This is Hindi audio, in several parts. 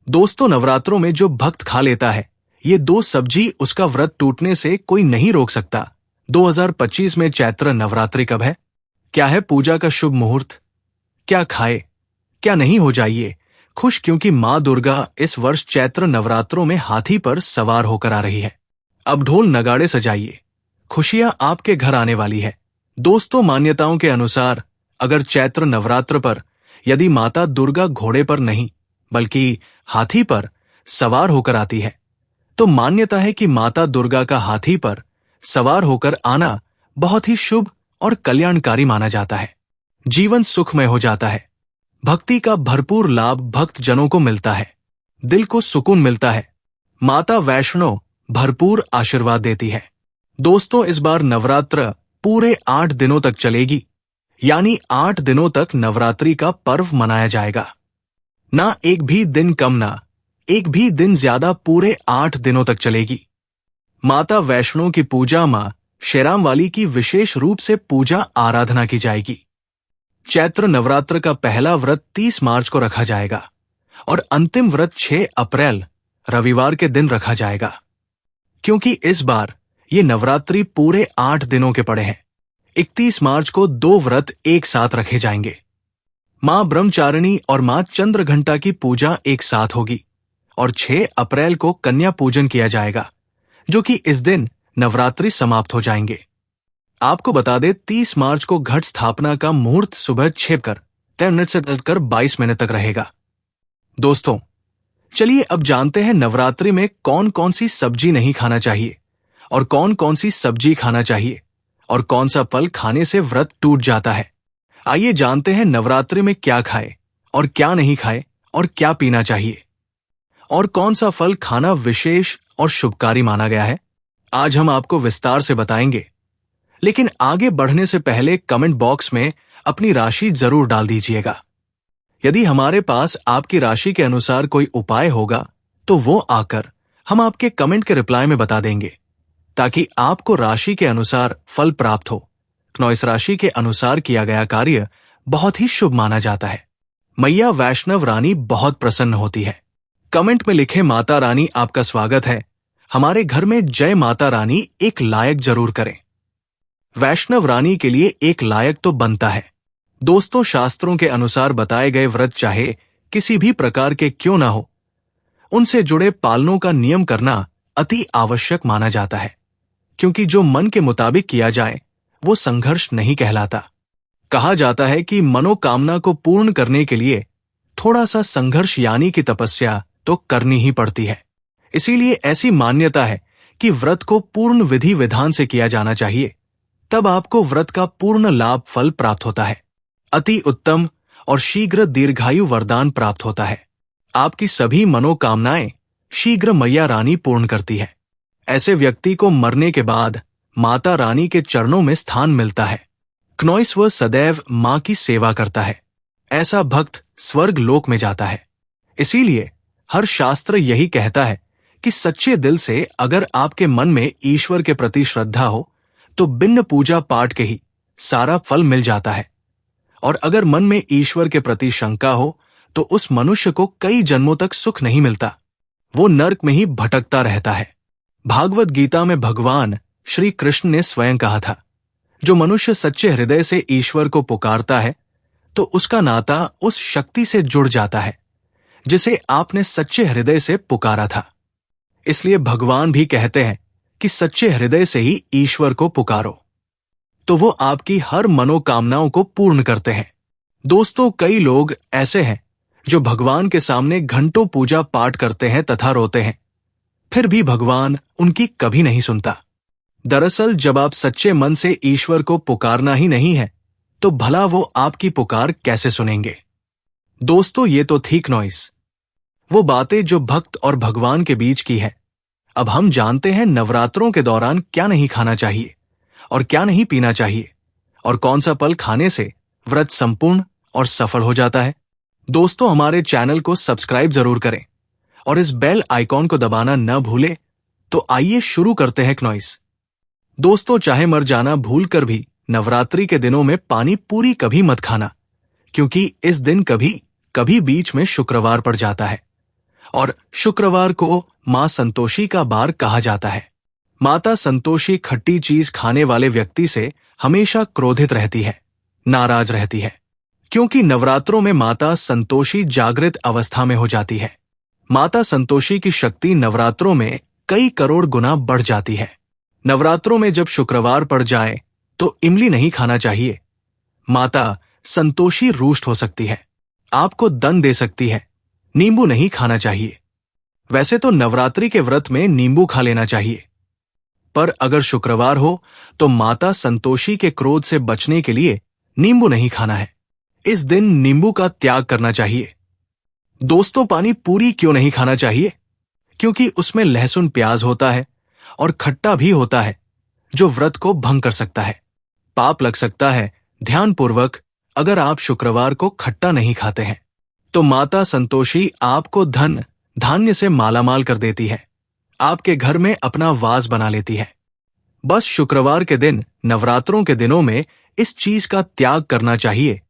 दोस्तों, नवरात्रों में जो भक्त खा लेता है ये दो सब्जी उसका व्रत टूटने से कोई नहीं रोक सकता। 2025 में चैत्र नवरात्रि कब है? क्या है पूजा का शुभ मुहूर्त? क्या खाए क्या नहीं हो जाइए खुश, क्योंकि मां दुर्गा इस वर्ष चैत्र नवरात्रों में हाथी पर सवार होकर आ रही है। अब ढोल नगाड़े सजाइए, खुशियां आपके घर आने वाली है। दोस्तों, मान्यताओं के अनुसार अगर चैत्र नवरात्र पर यदि माता दुर्गा घोड़े पर नहीं बल्कि हाथी पर सवार होकर आती है तो मान्यता है कि माता दुर्गा का हाथी पर सवार होकर आना बहुत ही शुभ और कल्याणकारी माना जाता है। जीवन सुखमय हो जाता है, भक्ति का भरपूर लाभ भक्त जनों को मिलता है, दिल को सुकून मिलता है, माता वैष्णो भरपूर आशीर्वाद देती है। दोस्तों, इस बार नवरात्र पूरे 8 दिनों तक चलेगी, यानी 8 दिनों तक नवरात्रि का पर्व मनाया जाएगा। ना एक भी दिन कम, ना एक भी दिन ज्यादा, पूरे 8 दिनों तक चलेगी। माता वैष्णो की पूजा मां शेराम वाली की विशेष रूप से पूजा आराधना की जाएगी। चैत्र नवरात्र का पहला व्रत 30 मार्च को रखा जाएगा और अंतिम व्रत 6 अप्रैल रविवार के दिन रखा जाएगा। क्योंकि इस बार ये नवरात्रि पूरे 8 दिनों के पड़े हैं, 31 मार्च को 2 व्रत एक साथ रखे जाएंगे। मां ब्रह्मचारिणी और मां चंद्रघंटा की पूजा एक साथ होगी और 6 अप्रैल को कन्या पूजन किया जाएगा, जो कि इस दिन नवरात्रि समाप्त हो जाएंगे। आपको बता दें, 30 मार्च को घट स्थापना का मुहूर्त सुबह 6:03 से 22 मिनट तक रहेगा। दोस्तों, चलिए अब जानते हैं नवरात्रि में कौन कौन सी सब्जी नहीं खाना चाहिए और कौन कौन सी सब्जी खाना चाहिए और कौन सा फल खाने से व्रत टूट जाता है। आइए जानते हैं नवरात्रि में क्या खाए और क्या नहीं खाए और क्या पीना चाहिए और कौन सा फल खाना विशेष और शुभकारी माना गया है। आज हम आपको विस्तार से बताएंगे, लेकिन आगे बढ़ने से पहले कमेंट बॉक्स में अपनी राशि जरूर डाल दीजिएगा। यदि हमारे पास आपकी राशि के अनुसार कोई उपाय होगा तो वो आकर हम आपके कमेंट के रिप्लाई में बता देंगे, ताकि आपको राशि के अनुसार फल प्राप्त हो। इस राशि के अनुसार किया गया कार्य बहुत ही शुभ माना जाता है। मैया वैष्णव रानी बहुत प्रसन्न होती है। कमेंट में लिखे, माता रानी आपका स्वागत है, हमारे घर में जय माता रानी एक लायक जरूर करें। वैष्णव रानी के लिए एक लायक तो बनता है। दोस्तों, शास्त्रों के अनुसार बताए गए व्रत चाहे किसी भी प्रकार के क्यों ना हो, उनसे जुड़े पालनों का नियम करना अति आवश्यक माना जाता है, क्योंकि जो मन के मुताबिक किया जाए वो संघर्ष नहीं कहलाता। कहा जाता है कि मनोकामना को पूर्ण करने के लिए थोड़ा सा संघर्ष यानी कि तपस्या तो करनी ही पड़ती है। इसीलिए ऐसी मान्यता है कि व्रत को पूर्ण विधि विधान से किया जाना चाहिए, तब आपको व्रत का पूर्ण लाभ फल प्राप्त होता है। अति उत्तम और शीघ्र दीर्घायु वरदान प्राप्त होता है। आपकी सभी मनोकामनाएं शीघ्र मैया रानी पूर्ण करती है। ऐसे व्यक्ति को मरने के बाद माता रानी के चरणों में स्थान मिलता है। वह सदैव मां की सेवा करता है। ऐसा भक्त स्वर्ग लोक में जाता है। इसीलिए हर शास्त्र यही कहता है कि सच्चे दिल से अगर आपके मन में ईश्वर के प्रति श्रद्धा हो तो बिन पूजा पाठ के ही सारा फल मिल जाता है, और अगर मन में ईश्वर के प्रति शंका हो तो उस मनुष्य को कई जन्मों तक सुख नहीं मिलता, वो नर्क में ही भटकता रहता है। भागवत गीता में भगवान श्री कृष्ण ने स्वयं कहा था, जो मनुष्य सच्चे हृदय से ईश्वर को पुकारता है तो उसका नाता उस शक्ति से जुड़ जाता है जिसे आपने सच्चे हृदय से पुकारा था। इसलिए भगवान भी कहते हैं कि सच्चे हृदय से ही ईश्वर को पुकारो, तो वो आपकी हर मनोकामनाओं को पूर्ण करते हैं। दोस्तों, कई लोग ऐसे हैं जो भगवान के सामने घंटों पूजा पाठ करते हैं तथा रोते हैं, फिर भी भगवान उनकी कभी नहीं सुनता। दरअसल जब आप सच्चे मन से ईश्वर को पुकारना ही नहीं है तो भला वो आपकी पुकार कैसे सुनेंगे। दोस्तों, ये तो थी वो बातें जो भक्त और भगवान के बीच की है। अब हम जानते हैं नवरात्रों के दौरान क्या नहीं खाना चाहिए और क्या नहीं पीना चाहिए और कौन सा फल खाने से व्रत संपूर्ण और सफल हो जाता है। दोस्तों, हमारे चैनल को सब्सक्राइब जरूर करें और इस बेल आइकॉन को दबाना न भूलें। तो आइए शुरू करते हैं दोस्तों, चाहे मर जाना भूल कर भी नवरात्रि के दिनों में पानी पूरी कभी मत खाना, क्योंकि इस दिन कभी कभी बीच में शुक्रवार पड़ जाता है और शुक्रवार को मां संतोषी का बार कहा जाता है। माता संतोषी खट्टी चीज खाने वाले व्यक्ति से हमेशा क्रोधित रहती है, नाराज रहती है, क्योंकि नवरात्रों में माता संतोषी जागृत अवस्था में हो जाती है। माता संतोषी की शक्ति नवरात्रों में कई करोड़ गुना बढ़ जाती है। नवरात्रों में जब शुक्रवार पड़ जाए तो इमली नहीं खाना चाहिए। माता संतोषी रुष्ट हो सकती है, आपको दंड दे सकती है। नींबू नहीं खाना चाहिए। वैसे तो नवरात्रि के व्रत में नींबू खा लेना चाहिए, पर अगर शुक्रवार हो तो माता संतोषी के क्रोध से बचने के लिए नींबू नहीं खाना है। इस दिन नींबू का त्याग करना चाहिए। दोस्तों, पानी पूरी क्यों नहीं खाना चाहिए? क्योंकि उसमें लहसुन प्याज होता है और खट्टा भी होता है, जो व्रत को भंग कर सकता है। पाप लग सकता है। ध्यानपूर्वक अगर आप शुक्रवार को खट्टा नहीं खाते हैं तो माता संतोषी आपको धन धान्य से मालामाल कर देती है, आपके घर में अपना वास बना लेती है। बस शुक्रवार के दिन, नवरात्रों के दिनों में इस चीज का त्याग करना चाहिए,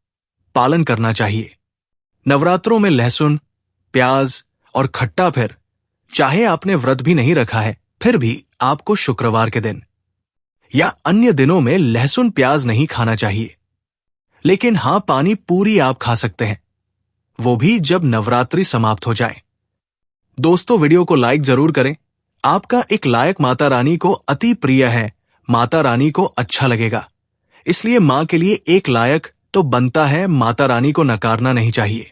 पालन करना चाहिए। नवरात्रों में लहसुन, प्याज और खट्टा, फिर चाहे आपने व्रत भी नहीं रखा है, फिर भी आपको शुक्रवार के दिन या अन्य दिनों में लहसुन प्याज नहीं खाना चाहिए। लेकिन हां, पानी पूरी आप खा सकते हैं, वो भी जब नवरात्रि समाप्त हो जाए। दोस्तों, वीडियो को लाइक जरूर करें। आपका एक लायक माता रानी को अति प्रिय है, माता रानी को अच्छा लगेगा, इसलिए मां के लिए एक लायक तो बनता है, माता रानी को नकारना नहीं चाहिए।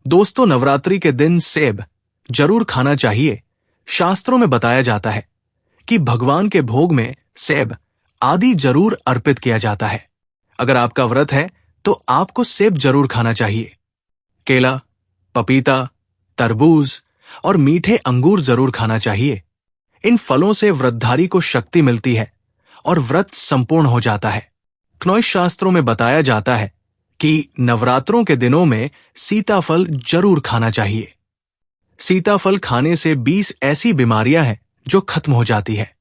दोस्तों, नवरात्रि के दिन सेब जरूर खाना चाहिए। शास्त्रों में बताया जाता है कि भगवान के भोग में सेब आदि जरूर अर्पित किया जाता है। अगर आपका व्रत है तो आपको सेब जरूर खाना चाहिए। केला, पपीता, तरबूज और मीठे अंगूर जरूर खाना चाहिए। इन फलों से व्रतधारी को शक्ति मिलती है और व्रत संपूर्ण हो जाता है। क्नौश शास्त्रों में बताया जाता है कि नवरात्रों के दिनों में सीताफल जरूर खाना चाहिए। सीताफल खाने से 20 ऐसी बीमारियां हैं जो खत्म हो जाती है।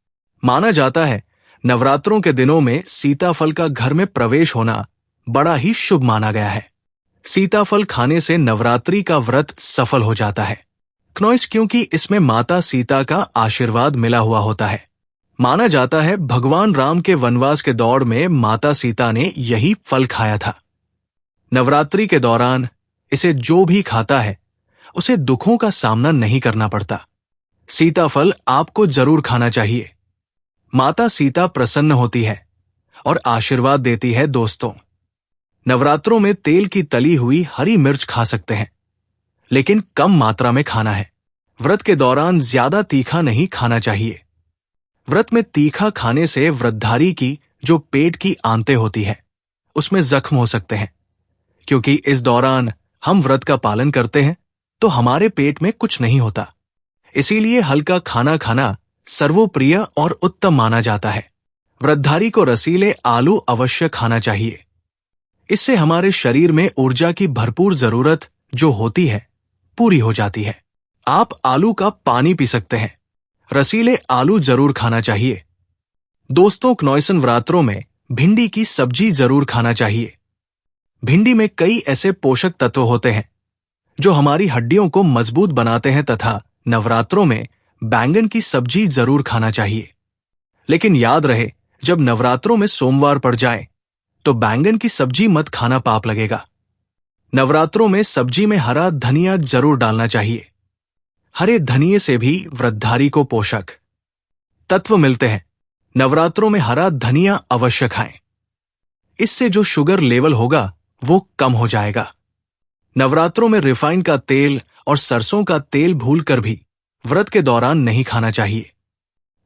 माना जाता है नवरात्रों के दिनों में सीताफल का घर में प्रवेश होना बड़ा ही शुभ माना गया है। सीताफल खाने से नवरात्रि का व्रत सफल हो जाता है। क्नौस, क्योंकि इसमें माता सीता का आशीर्वाद मिला हुआ होता है। माना जाता है भगवान राम के वनवास के दौर में माता सीता ने यही फल खाया था। नवरात्रि के दौरान इसे जो भी खाता है उसे दुखों का सामना नहीं करना पड़ता। सीताफल आपको जरूर खाना चाहिए। माता सीता प्रसन्न होती है और आशीर्वाद देती है। दोस्तों, नवरात्रों में तेल की तली हुई हरी मिर्च खा सकते हैं, लेकिन कम मात्रा में खाना है। व्रत के दौरान ज्यादा तीखा नहीं खाना चाहिए। व्रत में तीखा खाने से व्रतधारी की जो पेट की आंतें होती है उसमें जख्म हो सकते हैं। क्योंकि इस दौरान हम व्रत का पालन करते हैं तो हमारे पेट में कुछ नहीं होता, इसीलिए हल्का खाना खाना सर्वोप्रिय और उत्तम माना जाता है। व्रतधारी को रसीले आलू अवश्य खाना चाहिए। इससे हमारे शरीर में ऊर्जा की भरपूर जरूरत जो होती है पूरी हो जाती है। आप आलू का पानी पी सकते हैं। रसीले आलू जरूर खाना चाहिए। दोस्तों, क्नौसन व्रतों में भिंडी की सब्जी जरूर खाना चाहिए। भिंडी में कई ऐसे पोषक तत्व होते हैं जो हमारी हड्डियों को मजबूत बनाते हैं तथा नवरात्रों में बैंगन की सब्जी जरूर खाना चाहिए। लेकिन याद रहे, जब नवरात्रों में सोमवार पड़ जाए तो बैंगन की सब्जी मत खाना, पाप लगेगा। नवरात्रों में सब्जी में हरा धनिया जरूर डालना चाहिए। हरे धनिये से भी व्रतधारी को पोषक तत्व मिलते हैं। नवरात्रों में हरा धनिया अवश्य खाएं। इससे जो शुगर लेवल होगा वो कम हो जाएगा। नवरात्रों में रिफाइंड का तेल और सरसों का तेल भूलकर भी व्रत के दौरान नहीं खाना चाहिए।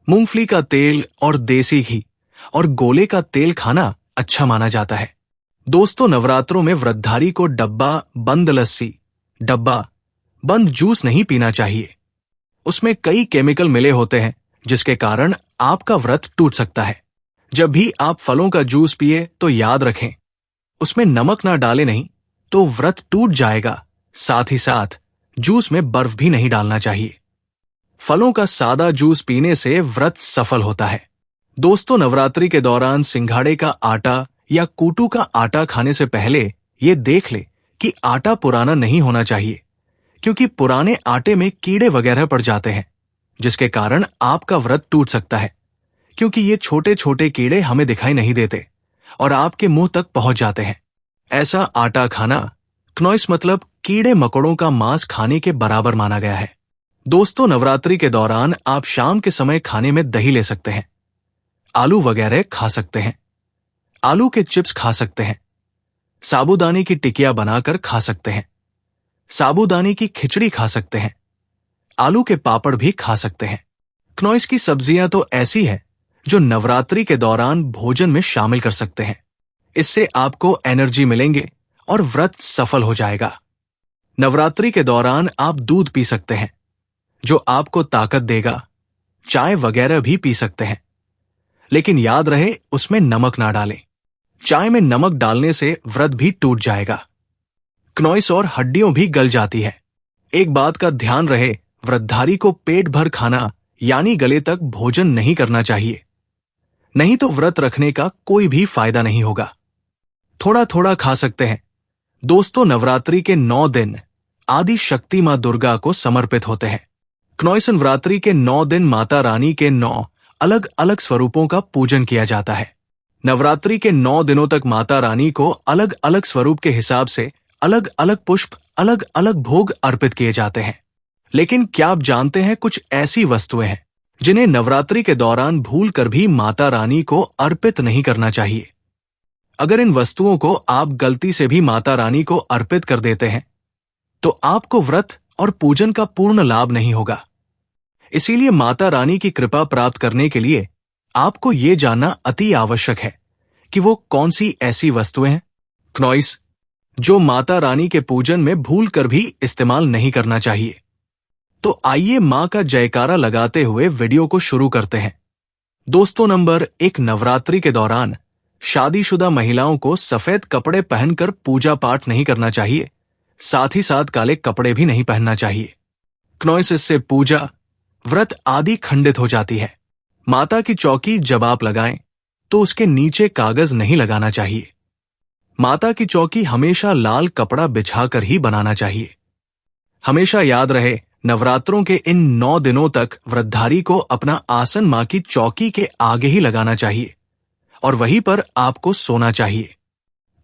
मूंगफली का तेल और देसी घी और गोले का तेल खाना अच्छा माना जाता है। दोस्तों, नवरात्रों में व्रतधारी को डब्बा बंद लस्सी, डब्बा बंद जूस नहीं पीना चाहिए। उसमें कई केमिकल मिले होते हैं जिसके कारण आपका व्रत टूट सकता है। जब भी आप फलों का जूस पिए तो याद रखें, उसमें नमक ना डालें, नहीं तो व्रत टूट जाएगा। साथ ही साथ जूस में बर्फ भी नहीं डालना चाहिए। फलों का सादा जूस पीने से व्रत सफल होता है। दोस्तों, नवरात्रि के दौरान सिंघाड़े का आटा या कूटू का आटा खाने से पहले ये देख ले कि आटा पुराना नहीं होना चाहिए, क्योंकि पुराने आटे में कीड़े वगैरह पड़ जाते हैं, जिसके कारण आपका व्रत टूट सकता है, क्योंकि ये छोटे छोटे कीड़े हमें दिखाई नहीं देते और आपके मुंह तक पहुंच जाते हैं। ऐसा आटा खाना क्नॉइस मतलब कीड़े मकोड़ों का मांस खाने के बराबर माना गया है। दोस्तों, नवरात्रि के दौरान आप शाम के समय खाने में दही ले सकते हैं, आलू वगैरह खा सकते हैं, आलू के चिप्स खा सकते हैं, साबूदाने की टिकिया बनाकर खा सकते हैं, साबूदाने की खिचड़ी खा सकते हैं, आलू के पापड़ भी खा सकते हैं। क्नॉइस की सब्जियां तो ऐसी है जो नवरात्रि के दौरान भोजन में शामिल कर सकते हैं। इससे आपको एनर्जी मिलेंगे और व्रत सफल हो जाएगा। नवरात्रि के दौरान आप दूध पी सकते हैं, जो आपको ताकत देगा। चाय वगैरह भी पी सकते हैं, लेकिन याद रहे उसमें नमक ना डालें। चाय में नमक डालने से व्रत भी टूट जाएगा। क्नॉइस और हड्डियों भी गल जाती है। एक बात का ध्यान रहे, व्रतधारी को पेट भर खाना यानी गले तक भोजन नहीं करना चाहिए, नहीं तो व्रत रखने का कोई भी फायदा नहीं होगा। थोड़ा थोड़ा खा सकते हैं। दोस्तों, नवरात्रि के 9 दिन आदि शक्ति मां दुर्गा को समर्पित होते हैं। क्नॉइस नवरात्रि के 9 दिन माता रानी के 9 अलग अलग स्वरूपों का पूजन किया जाता है। नवरात्रि के 9 दिनों तक माता रानी को अलग अलग स्वरूप के हिसाब से अलग अलग पुष्प, अलग अलग भोग अर्पित किए जाते हैं। लेकिन क्या आप जानते हैं, कुछ ऐसी वस्तुएं हैं जिन्हें नवरात्रि के दौरान भूल कर भी माता रानी को अर्पित नहीं करना चाहिए। अगर इन वस्तुओं को आप गलती से भी माता रानी को अर्पित कर देते हैं तो आपको व्रत और पूजन का पूर्ण लाभ नहीं होगा। इसीलिए माता रानी की कृपा प्राप्त करने के लिए आपको ये जानना अति आवश्यक है कि वो कौन सी ऐसी वस्तुएं हैं क्नॉइस जो माता रानी के पूजन में भूल कर भी इस्तेमाल नहीं करना चाहिए। तो आइए मां का जयकारा लगाते हुए वीडियो को शुरू करते हैं। दोस्तों, नंबर 1, नवरात्रि के दौरान शादीशुदा महिलाओं को सफेद कपड़े पहनकर पूजा पाठ नहीं करना चाहिए, साथ ही साथ काले कपड़े भी नहीं पहनना चाहिए। क्नॉइस इससे पूजा, व्रत आदि खंडित हो जाती है। माता की चौकी जब आप लगाएं तो उसके नीचे कागज नहीं लगाना चाहिए। माता की चौकी हमेशा लाल कपड़ा बिछाकर ही बनाना चाहिए। हमेशा याद रहे, नवरात्रों के इन 9 दिनों तक व्रतधारी को अपना आसन मां की चौकी के आगे ही लगाना चाहिए और वहीं पर आपको सोना चाहिए।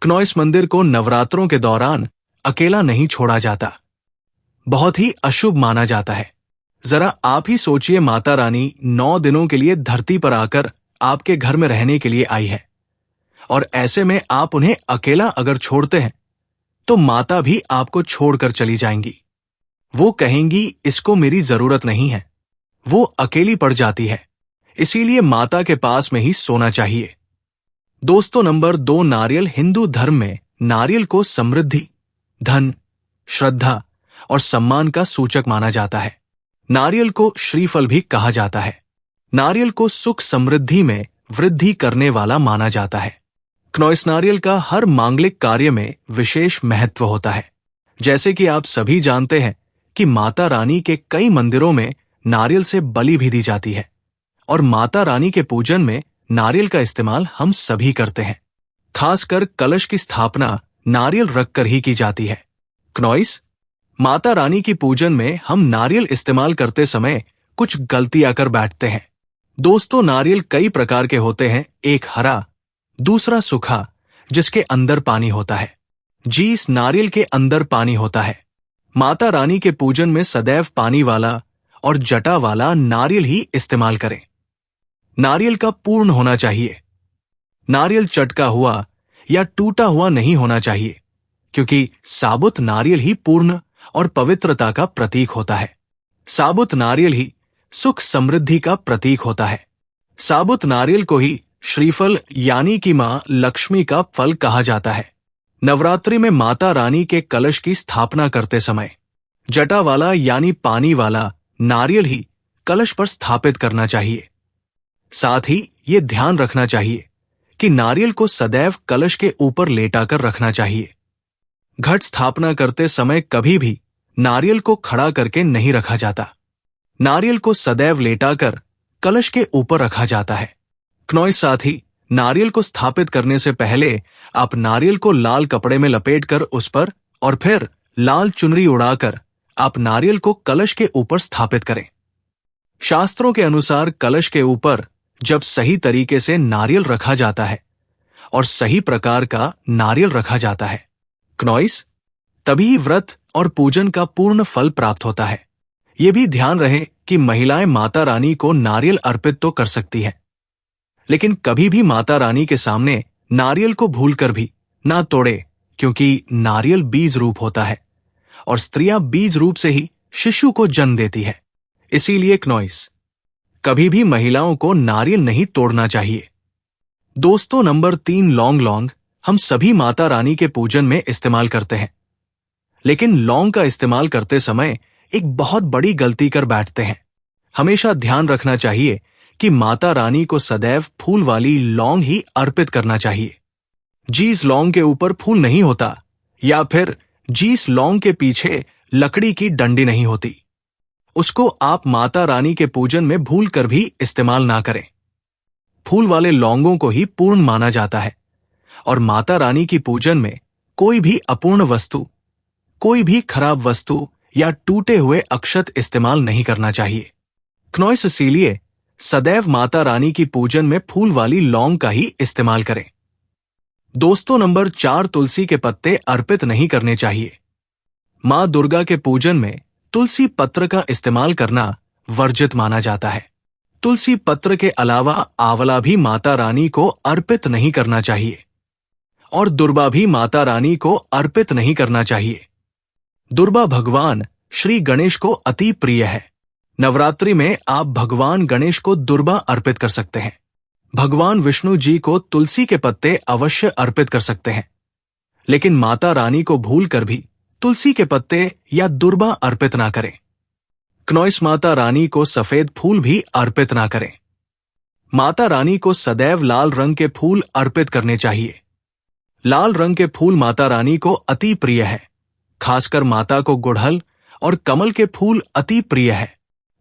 क्नॉइस मंदिर को नवरात्रों के दौरान अकेला नहीं छोड़ा जाता, बहुत ही अशुभ माना जाता है। जरा आप ही सोचिए, माता रानी 9 दिनों के लिए धरती पर आकर आपके घर में रहने के लिए आई है और ऐसे में आप उन्हें अकेला अगर छोड़ते हैं तो माता भी आपको छोड़कर चली जाएंगी। वो कहेंगी इसको मेरी जरूरत नहीं है, वो अकेली पड़ जाती है। इसीलिए माता के पास में ही सोना चाहिए। दोस्तों, नंबर 2, नारियल हिंदू धर्म में नारियल को समृद्धि, धन, श्रद्धा और सम्मान का सूचक माना जाता है। नारियल को श्रीफल भी कहा जाता है। नारियल को सुख समृद्धि में वृद्धि करने वाला माना जाता है। क्नॉइस नारियल का हर मांगलिक कार्य में विशेष महत्व होता है। जैसे कि आप सभी जानते हैं कि माता रानी के कई मंदिरों में नारियल से बलि भी दी जाती है और माता रानी के पूजन में नारियल का इस्तेमाल हम सभी करते हैं। खासकर कलश की स्थापना नारियल रखकर ही की जाती है। क्नॉइस, माता रानी की पूजन में हम नारियल इस्तेमाल करते समय कुछ गलतियां कर बैठते हैं। दोस्तों, नारियल कई प्रकार के होते हैं। एक हरा, दूसरा सूखा जिसके अंदर पानी होता है। इस नारियल के अंदर पानी होता है। माता रानी के पूजन में सदैव पानी वाला और जटा वाला नारियल ही इस्तेमाल करें। नारियल का पूर्ण होना चाहिए। नारियल चटका हुआ या टूटा हुआ नहीं होना चाहिए, क्योंकि साबुत नारियल ही पूर्ण और पवित्रता का प्रतीक होता है। साबुत नारियल ही सुख समृद्धि का प्रतीक होता है। साबुत नारियल को ही श्रीफल यानी कि मां लक्ष्मी का फल कहा जाता है। नवरात्रि में माता रानी के कलश की स्थापना करते समय जटा वाला यानी पानी वाला नारियल ही कलश पर स्थापित करना चाहिए। साथ ही ये ध्यान रखना चाहिए कि नारियल को सदैव कलश के ऊपर लेटाकर रखना चाहिए। घट स्थापना करते समय कभी भी नारियल को खड़ा करके नहीं रखा जाता। नारियल को सदैव लेटाकर कलश के ऊपर रखा जाता है। क्नॉइस, साथ ही नारियल को स्थापित करने से पहले आप नारियल को लाल कपड़े में लपेटकर उस पर और फिर लाल चुनरी उड़ाकर आप नारियल को कलश के ऊपर स्थापित करें। शास्त्रों के अनुसार कलश के ऊपर जब सही तरीके से नारियल रखा जाता है और सही प्रकार का नारियल रखा जाता है क्नॉइस, तभी व्रत और पूजन का पूर्ण फल प्राप्त होता है। ये भी ध्यान रहे कि महिलाएं माता रानी को नारियल अर्पित तो कर सकती हैं, लेकिन कभी भी माता रानी के सामने नारियल को भूलकर भी ना तोड़े, क्योंकि नारियल बीज रूप होता है और स्त्रियां बीज रूप से ही शिशु को जन्म देती है। इसीलिए क्नॉइस, कभी भी महिलाओं को नारियल नहीं तोड़ना चाहिए। दोस्तों, नंबर 3 लौंग। लौंग हम सभी माता रानी के पूजन में इस्तेमाल करते हैं, लेकिन लौंग का इस्तेमाल करते समय एक बहुत बड़ी गलती कर बैठते हैं। हमेशा ध्यान रखना चाहिए कि माता रानी को सदैव फूल वाली लौंग ही अर्पित करना चाहिए। जिस लौंग के ऊपर फूल नहीं होता या फिर जिस लौंग के पीछे लकड़ी की डंडी नहीं होती, उसको आप माता रानी के पूजन में भूल कर भी इस्तेमाल ना करें। फूल वाले लौंगों को ही पूर्ण माना जाता है और माता रानी की पूजन में कोई भी अपूर्ण वस्तु, कोई भी खराब वस्तु या टूटे हुए अक्षत इस्तेमाल नहीं करना चाहिए। क्नॉइस, इसीलिए सदैव माता रानी की पूजन में फूल वाली लौंग का ही इस्तेमाल करें। दोस्तों, नंबर 4 तुलसी के पत्ते अर्पित नहीं करने चाहिए। मां दुर्गा के पूजन में तुलसी पत्र का इस्तेमाल करना वर्जित माना जाता है। तुलसी पत्र के अलावा आंवला भी माता रानी को अर्पित नहीं करना चाहिए और दुर्बा भी माता रानी को अर्पित नहीं करना चाहिए। दुर्बा भगवान श्री गणेश को अति प्रिय है। नवरात्रि में आप भगवान गणेश को दुर्बा अर्पित कर सकते हैं। भगवान विष्णु जी को तुलसी के पत्ते अवश्य अर्पित कर सकते हैं, लेकिन माता रानी को भूलकर भी तुलसी के पत्ते या दुर्बा अर्पित ना करें। क्नॉइस, माता रानी को सफेद फूल भी अर्पित ना करें। माता रानी को सदैव लाल रंग के फूल अर्पित करने चाहिए। लाल रंग के फूल माता रानी को अति प्रिय है। खासकर माता को गुड़हल और कमल के फूल अति प्रिय है।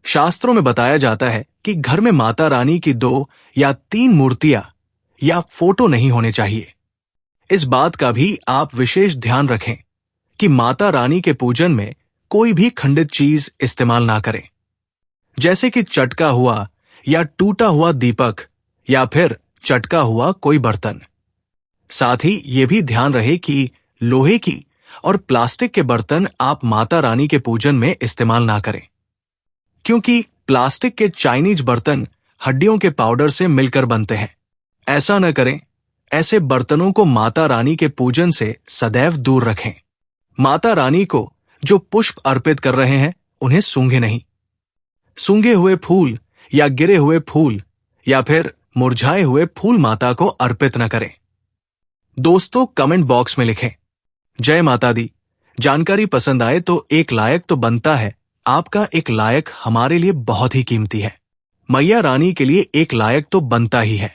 शास्त्रों में बताया जाता है कि घर में माता रानी की 2 या 3 मूर्तियां या फोटो नहीं होने चाहिए। इस बात का भी आप विशेष ध्यान रखें कि माता रानी के पूजन में कोई भी खंडित चीज इस्तेमाल ना करें, जैसे कि चटका हुआ या टूटा हुआ दीपक या फिर चटका हुआ कोई बर्तन। साथ ही ये भी ध्यान रहे कि लोहे की और प्लास्टिक के बर्तन आप माता रानी के पूजन में इस्तेमाल ना करें, क्योंकि प्लास्टिक के चाइनीज बर्तन हड्डियों के पाउडर से मिलकर बनते हैं। ऐसा न करें। ऐसे बर्तनों को माता रानी के पूजन से सदैव दूर रखें। माता रानी को जो पुष्प अर्पित कर रहे हैं उन्हें सूंघे नहीं। सूंघे हुए फूल या गिरे हुए फूल या फिर मुरझाए हुए फूल माता को अर्पित न करें। दोस्तों, कमेंट बॉक्स में लिखें, जय माता दी। जानकारी पसंद आए तो एक लायक तो बनता है। आपका एक लायक हमारे लिए बहुत ही कीमती है। मैया रानी के लिए एक लायक तो बनता ही है।